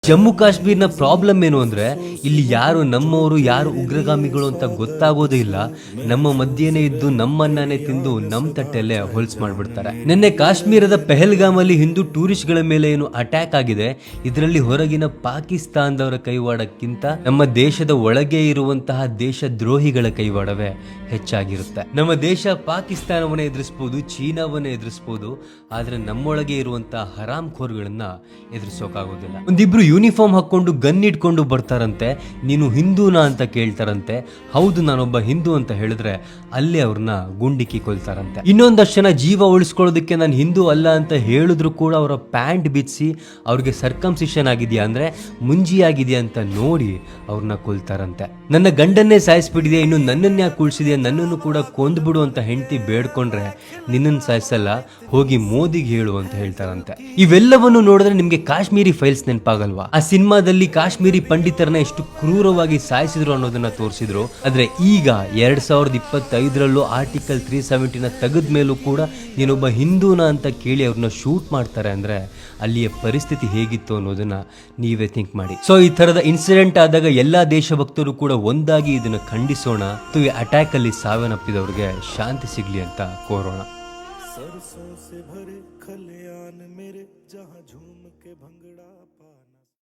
Jammu ಕಾಶ್ಮೀರ್ನ problem ಏನು ಅಂದ್ರೆ ಇಲ್ಲಿ ಯಾರು ನಮ್ಮವರು ಯಾರು ಉಗ್ರಗಾಮಿಗಳು ಅಂತ ಗೊತ್ತಾಗೋದೇ ಇಲ್ಲ. ನಮ್ಮ ಮಧ್ಯೆನೇ ಇದ್ದು ನಮ್ಮನ್ನೇ ತಿಂದು ನಮ್ಮ ತಟ್ಟೆಲ್ಲೇ ಹೊಲ್ಸ್ ಮಾಡ್ಬಿಡ್ತಾರೆ. ನಿನ್ನೆ ಕಾಶ್ಮೀರದ ಪೆಹಲ್ಗಾಮ್ ಅಲ್ಲಿ ಹಿಂದೂ ಟೂರಿಸ್ಟ್ ಗಳ ಮೇಲೆ ಏನು ಅಟ್ಯಾಕ್ ಆಗಿದೆ, ಇದರಲ್ಲಿ ಹೊರಗಿನ ಪಾಕಿಸ್ತಾನದವರ ಕೈವಾಡಕ್ಕಿಂತ ನಮ್ಮ ದೇಶದ ಒಳಗೆ ಇರುವಂತಹ ದೇಶ ದ್ರೋಹಿಗಳ ಕೈವಾಡವೇ ಹೆಚ್ಚಾಗಿರುತ್ತೆ. ನಮ್ಮ ದೇಶ ಪಾಕಿಸ್ತಾನವನ್ನೇ ಎದುರಿಸಬಹುದು, ಚೀನಾವನ್ನೇ ಎದುರಿಸಬಹುದು, ಆದ್ರೆ ನಮ್ಮೊಳಗೆ ಇರುವಂತಹ ಹರಾಮ್ ಖೋರ್ಗಳನ್ನ ಎದುರಿಸೋಕಾಗೋದಿಲ್ಲ. ಒಂದಿಬ್ರು ಯೂನಿಫಾರ್ಮ್ ಹಾಕೊಂಡು ಗನ್ ಇಟ್ಕೊಂಡು ಬರ್ತಾರಂತೆ. ನೀನು ಹಿಂದೂನಾ ಅಂತ ಕೇಳ್ತಾರಂತೆ. ಹೌದು ನಾನೊಬ್ಬ ಹಿಂದೂ ಅಂತ ಹೇಳಿದ್ರೆ ಅಲ್ಲೇ ಅವ್ರನ್ನ ಗುಂಡಿಕ್ಕಿ ಕೊಲ್ತಾರಂತೆ. ಇನ್ನೊಂದಷ್ಟು ಜನ ಜೀವ ಉಳಿಸ್ಕೊಳ್ಳೋದಕ್ಕೆ ನಾನು ಹಿಂದೂ ಅಲ್ಲ ಅಂತ ಹೇಳಿದ್ರು ಕೂಡ ಅವರ ಪ್ಯಾಂಟ್ ಬಿಚ್ಚಿ ಅವ್ರಿಗೆ ಸರ್ಕಮ್ಸಿಷನ್ ಆಗಿದೆಯಾ ಅಂದ್ರೆ ಮುಂಜಿ ಆಗಿದೆಯಾ ಅಂತ ನೋಡಿ ಅವ್ರನ್ನ ಕೊಲ್ತಾರಂತೆ. ನನ್ನ ಗಂಡನ್ನೇ ಸಾಯಿಸ್ಬಿಟ್ಟಿದೆ, ಇನ್ನು ನನ್ನನ್ನು ಯಾಕೆ ಉಳಿಸಿದೆ, ನನ್ನನ್ನು ಕೂಡ ಕೊಂದ್ಬಿಡು ಅಂತ ಹೆಂಡತಿ ಬೇಡ್ಕೊಂಡ್ರೆ ನಿನ್ನನ್ನು ಸಾಯಿಸಲ್ಲ, ಹೋಗಿ ಮೋದಿಗೆ ಹೇಳು ಅಂತ ಹೇಳ್ತಾರಂತೆ. ಇವೆಲ್ಲವನ್ನು ನೋಡಿದ್ರೆ ನಿಮ್ಗೆ ಕಾಶ್ಮೀರಿ ಫೈಲ್ಸ್ ನೆನಪಾಗಲ್ವಾ? ಆ ಸಿನಿಮಾದಲ್ಲಿ ಕಾಶ್ಮೀರಿ ಪಂಡಿತರನ್ನ ಎಷ್ಟು ಕ್ರೂರವಾಗಿ ಸಾಯಿಸಿದ್ರು ಅನ್ನೋದನ್ನ ತೋರಿಸಿದ್ರು. ಆದ್ರೆ ಈಗ 2025ರಲ್ಲೂ ಆರ್ಟಿಕಲ್ 370ನ ತೆಗೆದ ಮೇಲೂ ಕೂಡ ನೀನೊಬ್ಬ ಹಿಂದೂನಾ ಅಂತ ಕೇಳಿ ಅವ್ರನ್ನ ಶೂಟ್ ಮಾಡ್ತಾರೆ ಅಂದ್ರೆ ಅಲ್ಲಿಯ ಪರಿಸ್ಥಿತಿ ಹೇಗಿತ್ತು ಅನ್ನೋದನ್ನ ನೀವೇ ಥಿಂಕ್ ಮಾಡಿ. ಸೊ ಈ ತರದ ಇನ್ಸಿಡೆಂಟ್ ಆದಾಗ ಎಲ್ಲಾ ದೇಶಭಕ್ತರು ಕೂಡ ಒಂದಾಗಿ ಇದನ್ನ ಖಂಡಿಸೋಣ. ಈ ಅಟ್ಯಾಕ್ ಅಲ್ಲಿ ಸಾವನ್ನಪ್ಪಿದವ್ರಿಗೆ ಶಾಂತಿ ಸಿಗ್ಲಿ ಅಂತ ಕೋರೋಣ. सरसों से भरे खलियान मेरे जहां झूम के भंगड़ा